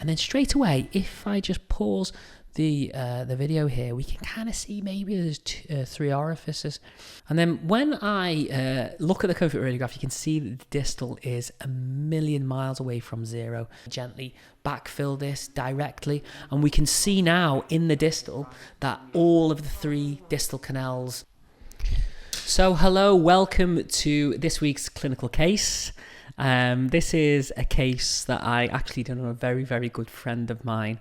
And then straight away, if I just pause the video here, we can kind of see maybe there's 3 orifices. And then when I look at the Confluence radiograph, you can see that the distal is a million miles away from zero. Gently backfill this directly, and we can see now in the distal that all of the 3 distal canals. So hello, welcome to this week's clinical case. This is a case that I actually done on a very, very good friend of mine.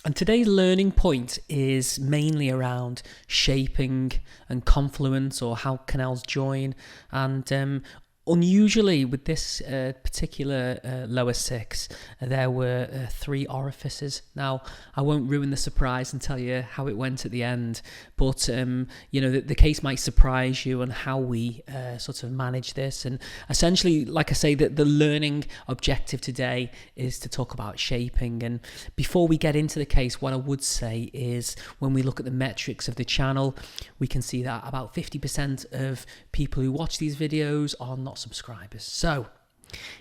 And today's learning point is mainly around shaping and confluence, or how canals join. And unusually with this particular lower 6, there were 3 orifices. Now, I won't ruin the surprise and tell you how it went at the end, but you know, the case might surprise you on how we sort of manage this. And essentially, like I say, that the learning objective today is to talk about shaping. And before we get into the case, what I would say is, when we look at the metrics of the channel, we can see that about 50% of people who watch these videos are not subscribers. So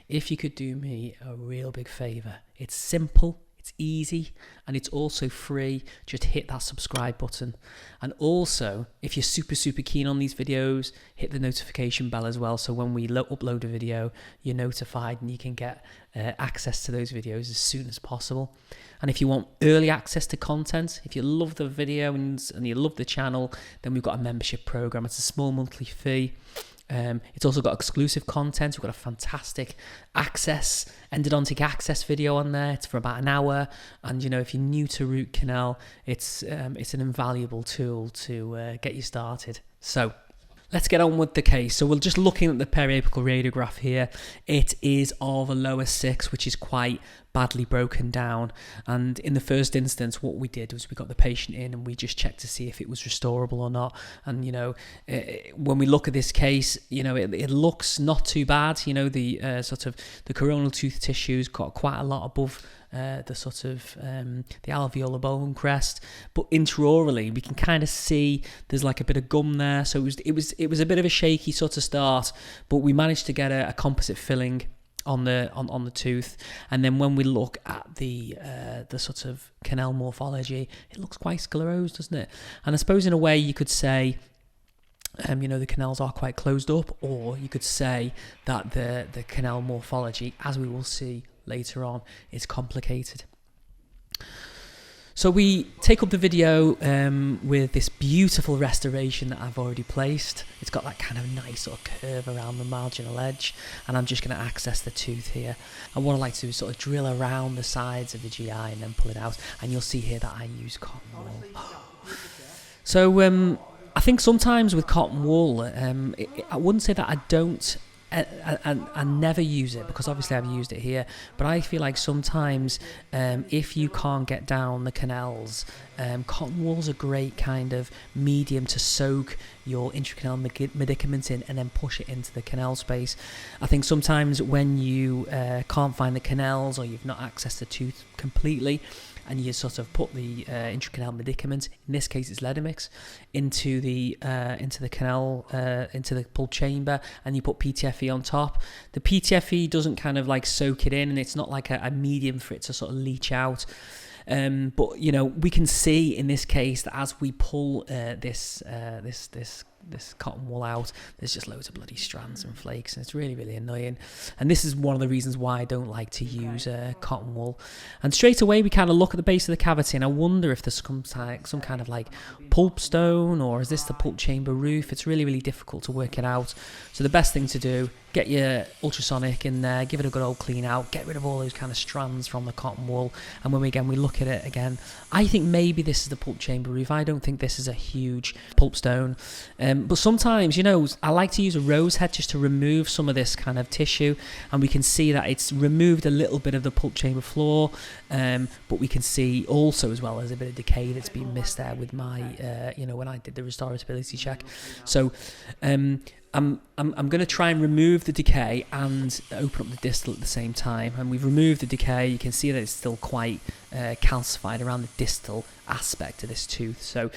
if you could do me a real big favor, it's simple, it's easy, and it's also free. Just hit that subscribe button. And also, if you're super keen on these videos, hit the notification bell as well, so when we upload a video, you're notified and you can get access to those videos as soon as possible. And if you want early access to content, if you love the video and you love the channel, then we've got a membership program. It's a small monthly fee. It's also got exclusive content. We've got a fantastic endodontic access video on there. It's for about an hour, and you know, if you're new to root canal, it's an invaluable tool to get you started. So let's get on with the case. So we're just looking at the periapical radiograph here. It is of a lower 6, which is quite badly broken down. And in the first instance, what we did was we got the patient in and we just checked to see if it was restorable or not. And, you know, when we look at this case, you know, it looks not too bad. You know, the sort of the coronal tooth tissue's got quite a lot above the sort of the alveolar bone crest, but intraorally we can kind of see there's like a bit of gum there. So it was a bit of a shaky sort of start, but we managed to get a composite filling on the tooth. And then when we look at the sort of canal morphology, it looks quite sclerosed, doesn't it? And I suppose in a way you could say, you know, the canals are quite closed up, or you could say that the canal morphology, as we will see later on, is complicated. So we take up the video with this beautiful restoration that I've already placed. It's got that kind of nice sort of curve around the marginal edge, and I'm just going to access the tooth here. And what I like to do is sort of drill around the sides of the GI and then pull it out, and you'll see here that I use cotton wool. So I think sometimes with cotton wool, I wouldn't say that I don't, I never use it, because obviously I've used it here, but I feel like sometimes if you can't get down the canals, cotton wool's a great kind of medium to soak your intracanal medicament in and then push it into the canal space. I think sometimes when you can't find the canals, or you've not accessed the tooth completely, and you sort of put the intracanal medicament, in this case it's Ledimix, into the canal, into the pulp chamber, and you put PTFE on top. The PTFE doesn't kind of like soak it in, and it's not like a medium for it to sort of leach out. But you know, we can see in this case that as we pull this cotton wool out, there's just loads of bloody strands and flakes, and it's really annoying. And this is one of the reasons why I don't like to use cotton wool. And straight away we kind of look at the base of the cavity, and I wonder if there's some kind of like pulp stone, or is this the pulp chamber roof? It's really difficult to work it out. So the best thing to do, get your ultrasonic in there, give it a good old clean out, get rid of all those kind of strands from the cotton wool, and when we look at it again, I think maybe this is the pulp chamber roof. I don't think this is a huge pulp stone. But sometimes, you know, I like to use a rose head just to remove some of this kind of tissue, and we can see that it's removed a little bit of the pulp chamber floor, but we can see also as well as a bit of decay that's been missed there with my, you know, when I did the restorability check. So I'm going to try and remove the decay and open up the distal at the same time. And we've removed the decay. You can see that it's still quite calcified around the distal aspect of this tooth. So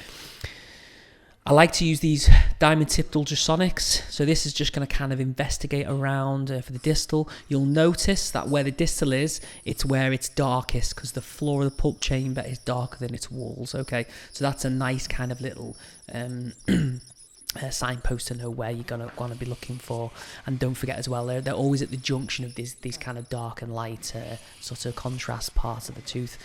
I like to use these diamond tipped ultrasonics. So this is just going to kind of investigate around for the distal. You'll notice that where the distal is, it's where it's darkest because the floor of the pulp chamber is darker than its walls. Okay, so that's a nice kind of little signpost to know where you're gonna want to be looking for. And don't forget as well, they're always at the junction of these kind of dark and light sort of contrast parts of the tooth.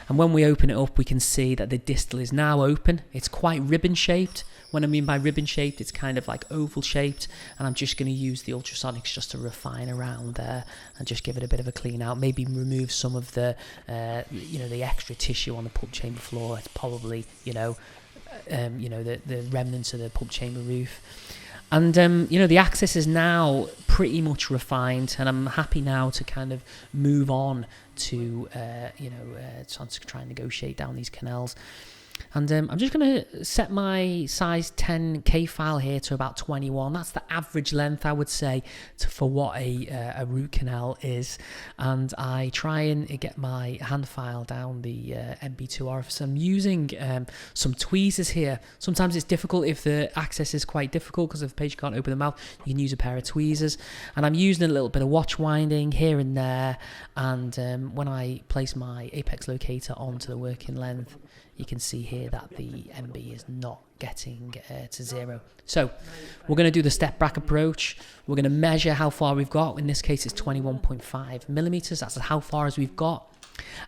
And when we open it up, we can see that the distal is now open. It's quite ribbon shaped. When I mean by ribbon shaped, it's kind of like oval shaped, and I'm just going to use the ultrasonics just to refine around there and just give it a bit of a clean out. Maybe remove some of the the extra tissue on the pulp chamber floor. It's probably the remnants of the pulp chamber roof. And the axis is now pretty much refined, and I'm happy now to kind of move on to try and negotiate down these canals. And I'm just going to set my size 10K file here to about 21. That's the average length, I would say, for what a root canal is. And I try and get my hand file down the MB2 orifice. I'm using some tweezers here. Sometimes it's difficult if the access is quite difficult because if the page can't open the mouth, you can use a pair of tweezers. And I'm using a little bit of watch winding here and there. And when I place my apex locator onto the working length, you can see here that the MB is not getting to 0. So we're going to do the step back approach. We're going to measure how far we've got. In this case, it's 21.5 millimeters. That's how far as we've got.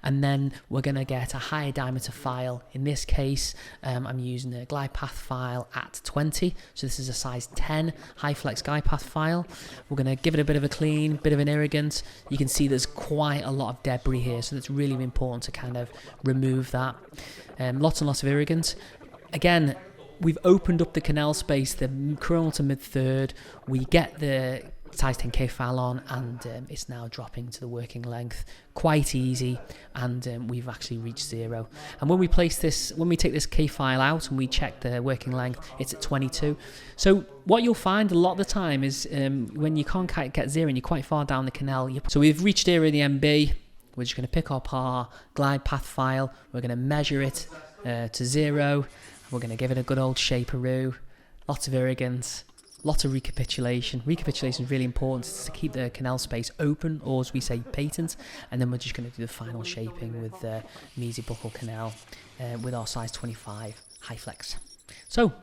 And then we're going to get a higher diameter file. In this case, I'm using a glide path file at 20. So this is a size 10 high flex glide path file. We're going to give it a bit of a clean, bit of an irrigant. You can see there's quite a lot of debris here, so it's really important to kind of remove that. Lots and lots of irrigants. Again, we've opened up the canal space, the coronal to mid-third. We get the size 10K file on, and it's now dropping to the working length. Quite easy, and we've actually reached 0. And when we take this K file out and we check the working length, it's at 22. So what you'll find a lot of the time is when you can't get 0 and you're quite far down the canal. So we've reached 0 in the MB. We're just going to pick up our glide path file. We're going to measure it to 0. We're going to give it a good old shaperoo. Lots of irrigants. Lots of recapitulation. Recapitulation is really important to keep the canal space open, or as we say, patent. And then we're just going to do the final shaping with the Measy buccal canal with our size 25 high flex. So,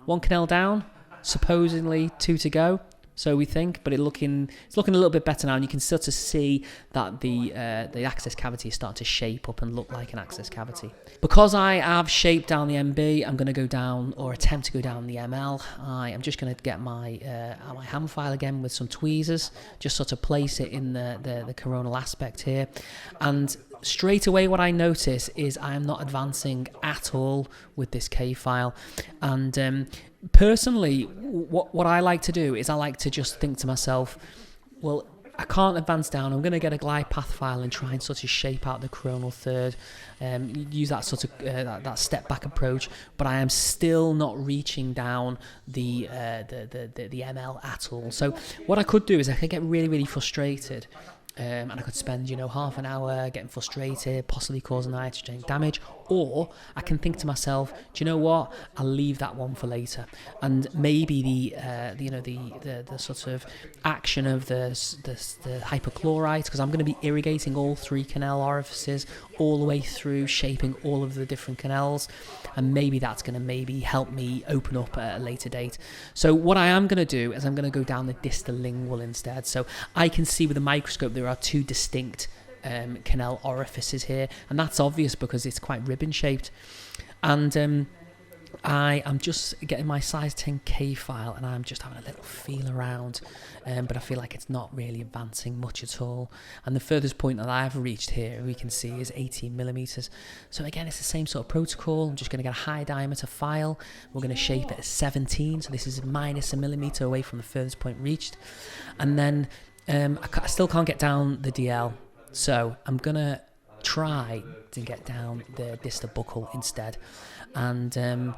1 canal down, supposedly 2 to go. So we think, but it's looking a little bit better now, and you can start to see that the access cavity is starting to shape up and look like an access cavity. Because I have shaped down the MB, I'm going to go down, or attempt to go down the ML. I am just going to get my hand file again with some tweezers, just sort of place it in the coronal aspect here, and straight away what I notice is I am not advancing at all with this K file. And personally, what I like to do is I like to just think to myself, well, I can't advance down. I'm going to get a glide path file and try and sort of shape out the coronal third, use that sort of that step back approach. But I am still not reaching down the ML at all. So what I could do is I could get really, really frustrated. And I could spend, half an hour getting frustrated, possibly causing nitrogen damage, or I can think to myself, do you know what? I'll leave that one for later, and maybe the sort of action of the hypochlorite, because I'm going to be irrigating all 3 canal orifices all the way through, shaping all of the different canals, and maybe that's going to help me open up at a later date. So what I am going to do is I'm going to go down the distal lingual instead. So I can see with a microscope there are 2 distinct canal orifices here, and that's obvious because it's quite ribbon shaped. And I am just getting my size 10K file, and I'm just having a little feel around, but I feel like it's not really advancing much at all. And the furthest point that I've reached here, we can see, is 18 millimeters. So again, it's the same sort of protocol. I'm just going to get a high diameter file. We're going to shape it at 17, so this is minus a millimeter away from the furthest point reached. And then I still can't get down the DL, so I'm going to try to get down the distal buccal instead. And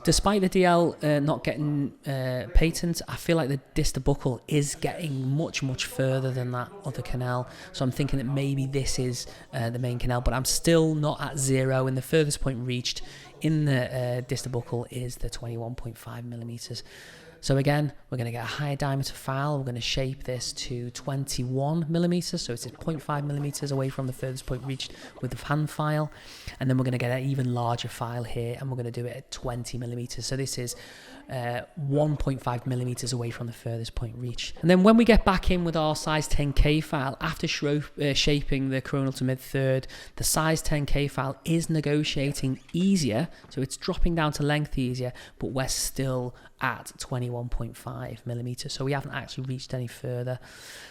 despite the DL not getting patent, I feel like the distal buccal is getting much, much further than that other canal. So I'm thinking that maybe this is the main canal, but I'm still not at 0, and the furthest point reached in the distal buccal is the 21.5 millimeters. So again, we're going to get a higher diameter file. We're going to shape this to 21 millimeters. So it's 0.5 millimeters away from the furthest point reached with the hand file. And then we're going to get an even larger file here, and we're going to do it at 20 millimeters. So this is 1.5 millimeters away from the furthest point reached. And then when we get back in with our size 10K file, after shaping the coronal to mid-third, the size 10K file is negotiating easier. So it's dropping down to length easier, but we're still at 21.5 millimeters. So we haven't actually reached any further.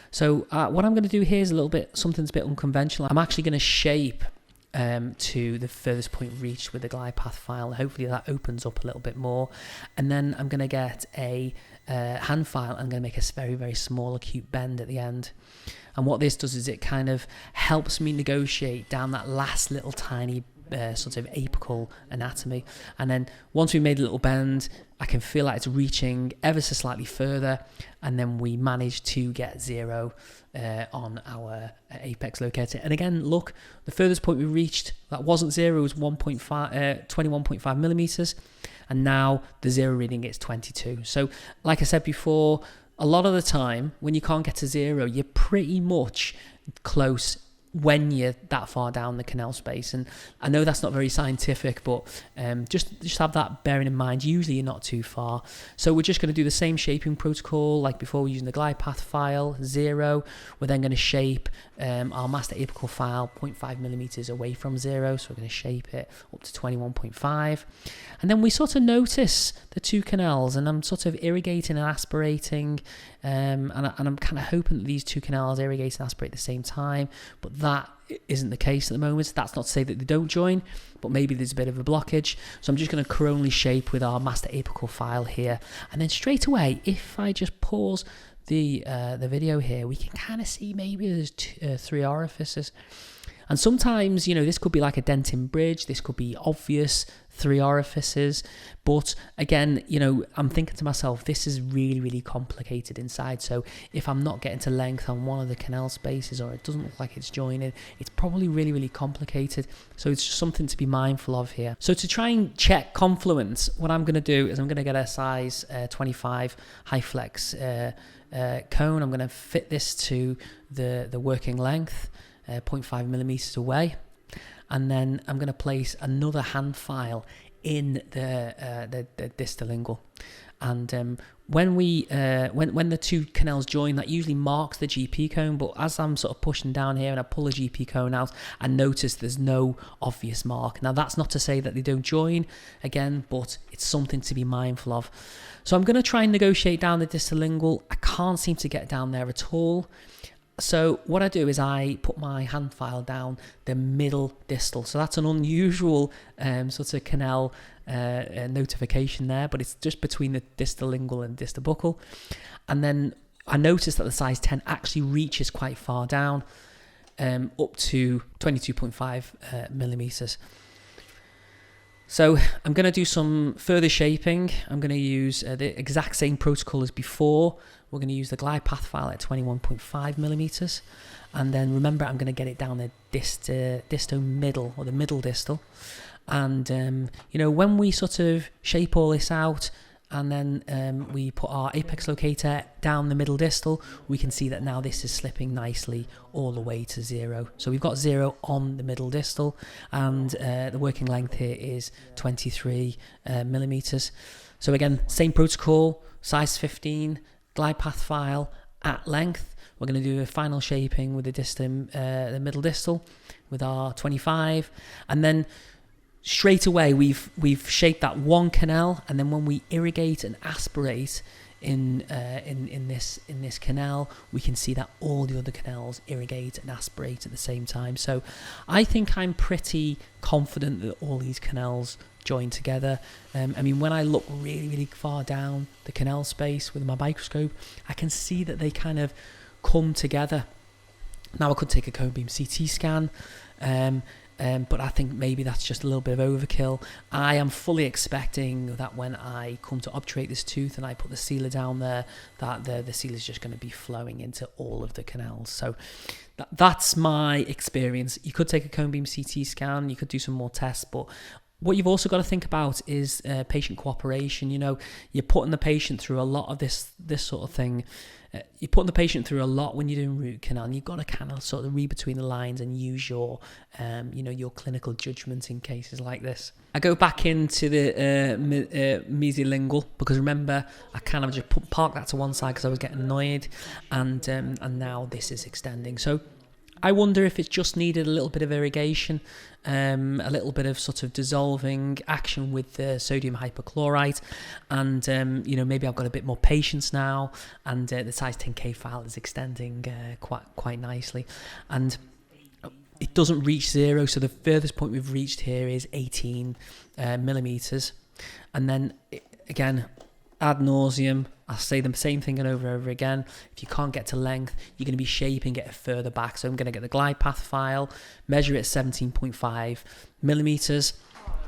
So what I'm going to do here is something's a bit unconventional. I'm actually going to shape to the furthest point reached with the glide path file. Hopefully that opens up a little bit more, and then I'm going to get a hand file. I'm going to make a very, very small acute bend at the end, and what this does is it kind of helps me negotiate down that last little tiny sort of apical anatomy. And then once we made a little bend, I can feel like it's reaching ever so slightly further, and then we managed to get 0 on our apex locator. And again, look, the furthest point we reached, that wasn't 0, it was 21.5 millimeters, and now the 0 reading is 22. So like I said before, a lot of the time when you can't get to 0, you're pretty much close when you're that far down the canal space. And I know that's not very scientific, but just have that bearing in mind. Usually you're not too far. So we're just going to do the same shaping protocol like before. We're using the glide path file, 0. We're then going to shape our master apical file 0.5 millimeters away from 0. So we're going to shape it up to 21.5. And then we sort of notice the two canals, and I'm sort of irrigating and aspirating, and I'm kind of hoping that these two canals irrigate and aspirate at the same time, but that isn't the case at the moment. That's not to say that they don't join, but maybe there's a bit of a blockage. So I'm just going to coronally shape with our master apical file here, and then straight away, if I just pause the video here, we can kind of see maybe there's 3 orifices. And sometimes, you know, this could be like a dentin bridge, this could be obvious 3 orifices, but again, you know, I'm thinking to myself, this is really, really complicated inside. So if I'm not getting to length on one of the canal spaces, or it doesn't look like it's joining, it's probably really, really complicated. So it's just something to be mindful of here. So to try and check confluence, what I'm going to do is I'm going to get a size 25 high flex cone. I'm going to fit this to the working length, 0.5 millimeters away, and then I'm going to place another hand file in the distal lingual. And when the two canals join, that usually marks the GP cone. But as I'm sort of pushing down here and I pull a GP cone out, I notice there's no obvious mark. Now that's not to say that they don't join again, but it's something to be mindful of. So I'm going to try and negotiate down the distal lingual. I can't seem to get down there at all. So what I do is I put my hand file down the middle distal. So that's an unusual sort of canal notification there, but it's just between the distal lingual and distal buccal. And then I noticed that the size 10 actually reaches quite far down, up to 22.5 millimeters. So I'm going to do some further shaping. I'm going to use the exact same protocol as before. We're going to use the glide path file at 21.5 millimeters. And then remember, I'm going to get it down the disto middle, or the middle distal. And, you know, when we sort of shape all this out, and then we put our apex locator down the middle distal, we can see that now this is slipping nicely all the way to 0. So we've got 0 on the middle distal, and the working length here is 23 millimeters. So again, same protocol, size 15, glide path file at length. We're going to do a final shaping with the middle distal with our 25, and then straight away we've shaped that one canal, and then when we irrigate and aspirate in this canal, we can see that all the other canals irrigate and aspirate at the same time. So I think I'm pretty confident that all these canals join together. I mean, when I look really, really far down the canal space with my microscope, I can see that they kind of come together. Now I could take a cone beam CT scan, but I think maybe that's just a little bit of overkill. I am fully expecting that when I come to obturate this tooth and I put the sealer down there, that the sealer is just going to be flowing into all of the canals. So that's my experience. You could take a cone beam CT scan, you could do some more tests, but What you've also got to think about is patient cooperation. You know, you're putting the patient through a lot of this sort of thing. You're putting the patient through a lot when you're doing root canal, and you've got to kind of sort of read between the lines and use your, your clinical judgment in cases like this. I go back into the mesolingual, because remember, I kind of just parked that to one side because I was getting annoyed, and now this is extending. So I wonder if it's just needed a little bit of irrigation, a little bit of sort of dissolving action with the sodium hypochlorite, and maybe I've got a bit more patience now, and the size 10K file is extending quite nicely, and it doesn't reach 0. So the furthest point we've reached here is 18 millimeters, and then again, ad nauseum, I'll say the same thing over and over again. If you can't get to length, you're going to be shaping it further back. So I'm going to get the glide path file, measure it at 17.5 millimeters,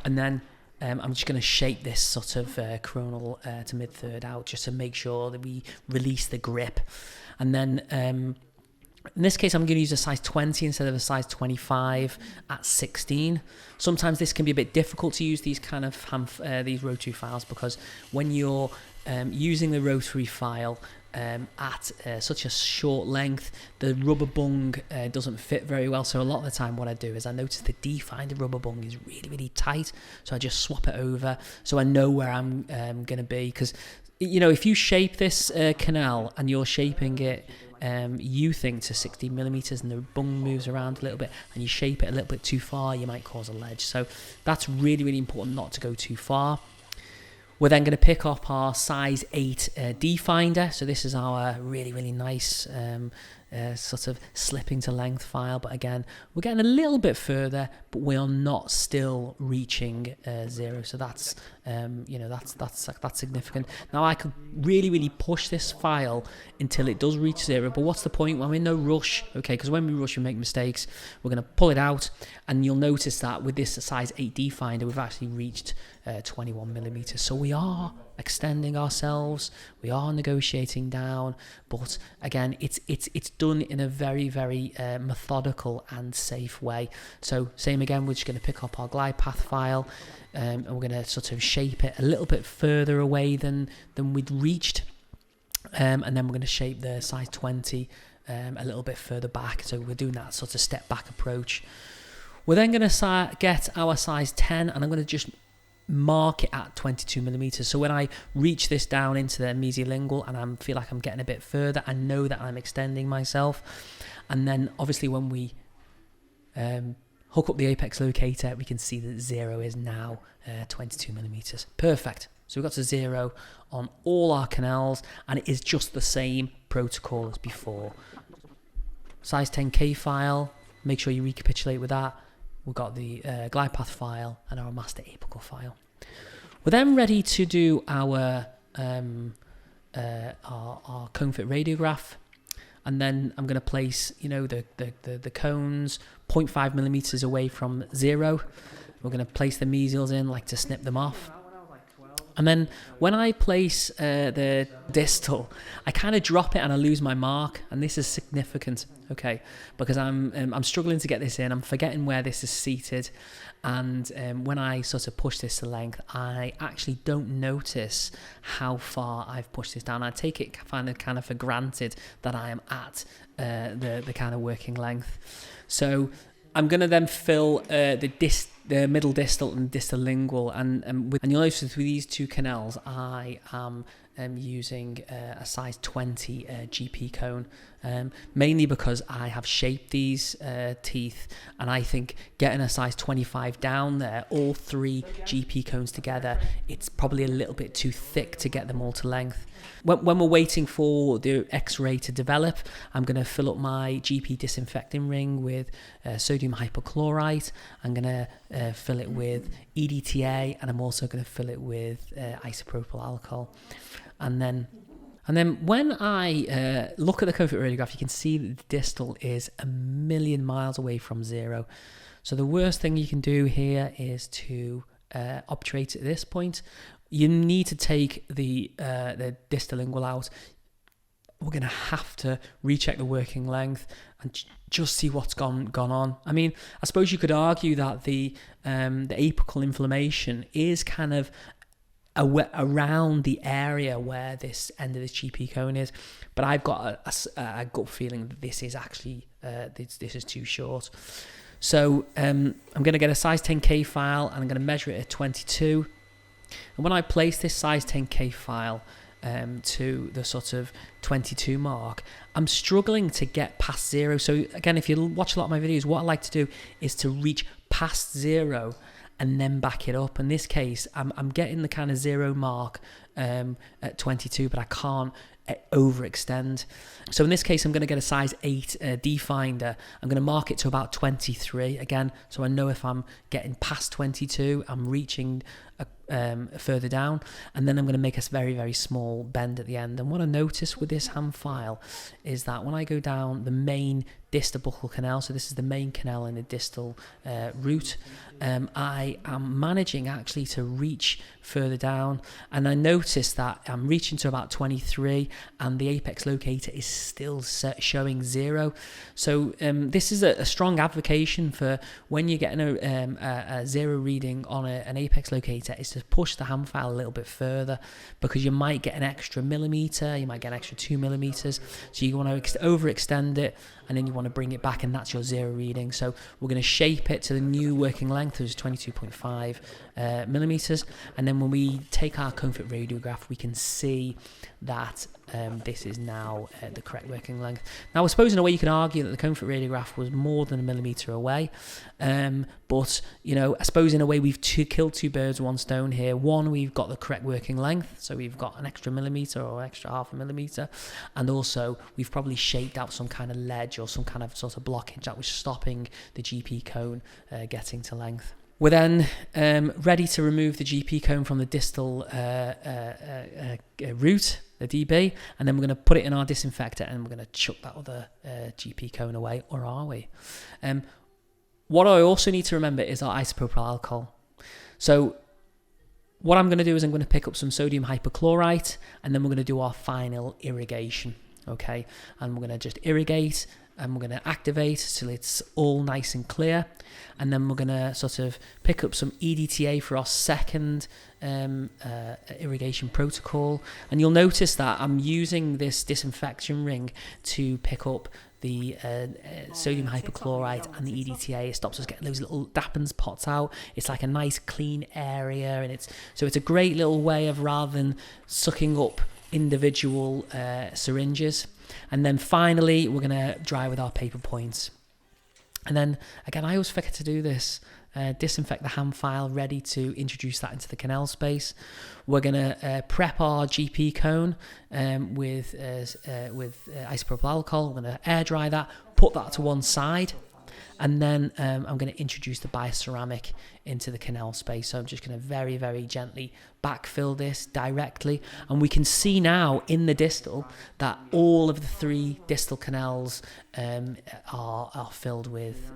and then I'm just going to shape this sort of coronal to mid-third out, just to make sure that we release the grip. And then in this case, I'm going to use a size 20 instead of a size 25 at 16. Sometimes this can be a bit difficult to use these kind of these rotary files, because when you're using the rotary file at such a short length, the rubber bung doesn't fit very well. So a lot of the time what I do is I notice the D-finder rubber bung is really, really tight. So I just swap it over so I know where I'm going to be. Because, if you shape this canal and you're shaping it, you think to 16 millimeters and the bung moves around a little bit and you shape it a little bit too far, you might cause a ledge. So that's really, really important not to go too far. We're then going to pick up our size 8 D-finder. So this is our really, really nice sort of slipping to length file. But again, we're getting a little bit further, but we are not still reaching 0. So that's that's significant. Now I could really, really push this file until it does reach 0. But what's the point? Well, I'm in no rush, okay? Because when we rush, we make mistakes. We're going to pull it out, and you'll notice that with this size 8 D-finder, we've actually reached 21 millimeters. So we are extending ourselves, we are negotiating down, but again, it's done in a very, very methodical and safe way. So same again, we're just going to pick up our glide path file, and we're going to sort of shape it a little bit further away than we'd reached, and then we're going to shape the size 20 a little bit further back. So we're doing that sort of step back approach. We're then going to get our size 10, and I'm going to just mark it at 22 millimeters. So when I reach this down into the mesolingual and I feel like I'm getting a bit further, I know that I'm extending myself. And then obviously when we hook up the apex locator, we can see that 0 is now 22 millimeters. Perfect. So we've got to 0 on all our canals, and it is just the same protocol as before. Size 10K file, make sure you recapitulate with that. We've got the glide path file and our master apical file. We're then ready to do our cone fit radiograph, and then I'm going to place the cones 0.5 millimeters away from 0. We're going to place the mesials in, like to snip them off. And then when I place the distal, I kind of drop it and I lose my mark, and this is significant, okay, because I'm struggling to get this in. I'm forgetting where this is seated, and when I sort of push this to length, I actually don't notice how far I've pushed this down. I take it kind of for granted that I am at the kind of working length. So I'm going to then fill the middle distal and distal lingual, and you'll notice with these two canals, I am using a size 20 GP cone, mainly because I have shaped these teeth, and I think getting a size 25 down there, all 3 GP cones together, it's probably a little bit too thick to get them all to length. When we're waiting for the X-ray to develop, I'm going to fill up my GP disinfecting ring with sodium hypochlorite. I'm going to fill it with EDTA, and I'm also going to fill it with isopropyl alcohol. And then when I look at the cone fit radiograph, you can see that the distal is a million miles away from 0. So the worst thing you can do here is to obturate at this point. You need to take the distal lingual out. we're going to have to recheck the working length and just see what's gone on. I mean, I suppose you could argue that the apical inflammation is kind of around the area where this end of this GP cone is, but I've got a gut feeling that this is actually this is too short. So I'm going to get a size 10K file and I'm going to measure it at 22. And when I place this size 10K file to the sort of 22 mark, I'm struggling to get past 0. So again, if you watch a lot of my videos, what I like to do is to reach past 0 and then back it up. In this case, I'm getting the kind of 0 mark at 22, but I can't overextend. So in this case, I'm going to get a size 8 D finder. I'm going to mark it to about 23 again, so I know if I'm getting past 22, I'm reaching further down, and then I'm going to make a very, very small bend at the end. And what I notice with this hand file is that when I go down the main distal buccal canal, so this is the main canal in the distal root, I am managing actually to reach further down, and I notice that I'm reaching to about 23 and the apex locator is still showing 0. So this is a strong advocation for when you're getting a 0 reading on an apex locator, is to push the hand file a little bit further, because you might get an extra millimeter, you might get an extra 2 millimeters, so you want to overextend it and then you want to bring it back, and that's your 0 reading. So we're going to shape it to the new working length, which is 22.5 millimeters, and then when we take our comfort radiograph, we can see that this is now the correct working length. Now, I suppose in a way you could argue that the comfort radiograph was more than a millimeter away, but you know, I suppose in a way we've killed two birds with one stone here. One, we've got the correct working length, so we've got an extra millimeter or extra half a millimeter, and also we've probably shaped out some kind of ledge or some kind of sort of blockage that was stopping the GP cone getting to length. We're then ready to remove the GP cone from the distal root, the DB, and then we're going to put it in our disinfector and we're going to chuck that other GP cone away, or are we? What I also need to remember is our isopropyl alcohol. So what I'm going to do is I'm going to pick up some sodium hypochlorite, and then we're going to do our final irrigation, okay? And we're going to just irrigate, and we're going to activate till it's all nice and clear, and then we're going to sort of pick up some EDTA for our second irrigation protocol. And you'll notice that I'm using this disinfection ring to pick up the sodium hypochlorite and the EDTA. It stops us getting those little dappens pots out. It's like a nice clean area, and it's a great little way of, rather than sucking up individual syringes. And then finally, we're going to dry with our paper points. And then, again, I always forget to do this. Disinfect the hand file, ready to introduce that into the canal space. We're going to prep our GP cone with isopropyl alcohol. We're going to air dry that, put that to one side. And then I'm going to introduce the bioceramic into the canal space. So I'm just going to very, very gently backfill this directly. And we can see now in the distal that all of the 3 distal canals are filled with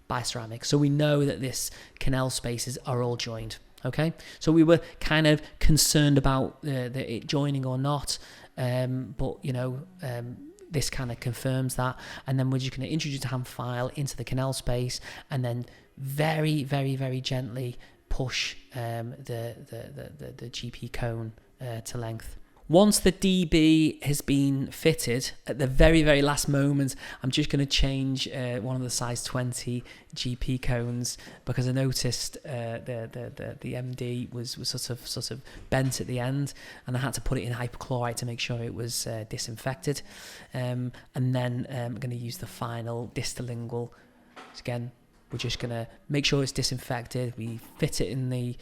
bioceramic. So we know that this canal spaces are all joined. Okay, so we were kind of concerned about it joining or not, but you know, this kind of confirms that. And then we're just going to introduce the hand file into the canal space, and then very, very, very gently push the GP cone to length. Once the DB has been fitted, at the very, very last moment, I'm just going to change one of the size 20 GP cones, because I noticed the MD was sort of bent at the end, and I had to put it in hypochlorite to make sure it was disinfected. And then I'm going to use the final distalingual. So again, we're just going to make sure it's disinfected. We fit it in the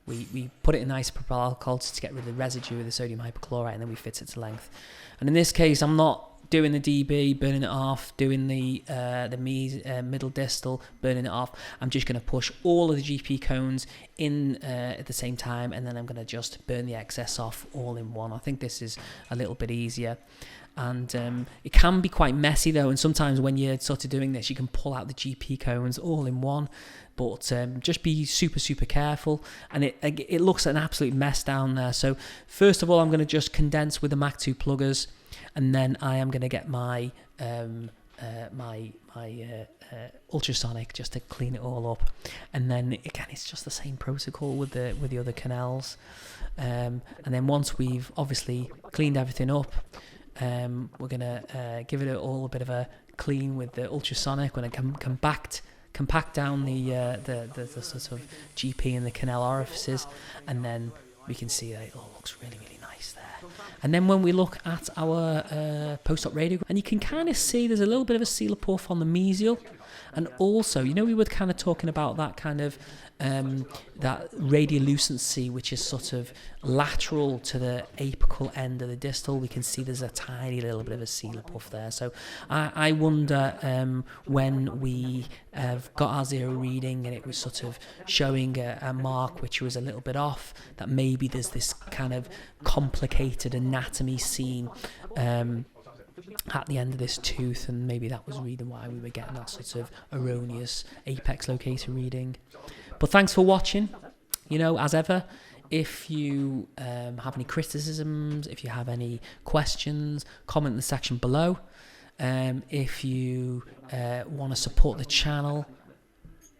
we put it in isopropyl alcohol to get rid of the residue of the sodium hypochlorite, and then we fit it to length. And in this case, I'm not doing the DB, burning it off, doing the middle distal, burning it off. I'm just going to push all of the GP cones in at the same time, and then I'm going to just burn the excess off all in one. I think this is a little bit easier. And it can be quite messy though, and sometimes when you're sort of doing this, you can pull out the GP cones all in one. But just be super careful, and it looks an absolute mess down there. So first of all, I'm going to just condense with the Mach 2 pluggers, and then I am going to get my ultrasonic just to clean it all up. And then again, it's just the same protocol with the other canals. And then once we've obviously cleaned everything up, we're gonna give it all a bit of a clean with the ultrasonic. When I compact down the sort of GP and the canal orifices, and then we can see that it all looks really nice there. And then when we look at our post-op radiograph, and you can kind of see there's a little bit of a sealer puff on the mesial, and also, you know, we were kind of talking about that kind of that radiolucency, which is sort of lateral to the apical end of the distal. We can see there's a tiny little bit of a sealer puff there. So I wonder when we got our zero reading and it was sort of showing a mark which was a little bit off, that maybe there's this kind of complicated anatomy seen at the end of this tooth, and maybe that was the reason why we were getting that sort of erroneous apex locator reading. But thanks for watching. You know, as ever, if you have any criticisms, if you have any questions, comment in the section below. If you want to support the channel,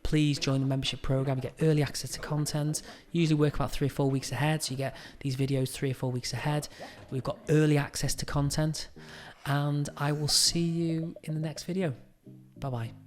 please join the membership program. You get early access to content. Usually work about 3 or 4 weeks ahead, so you get these videos 3 or 4 weeks ahead. We've got early access to content, and I will see you in the next video. Bye bye.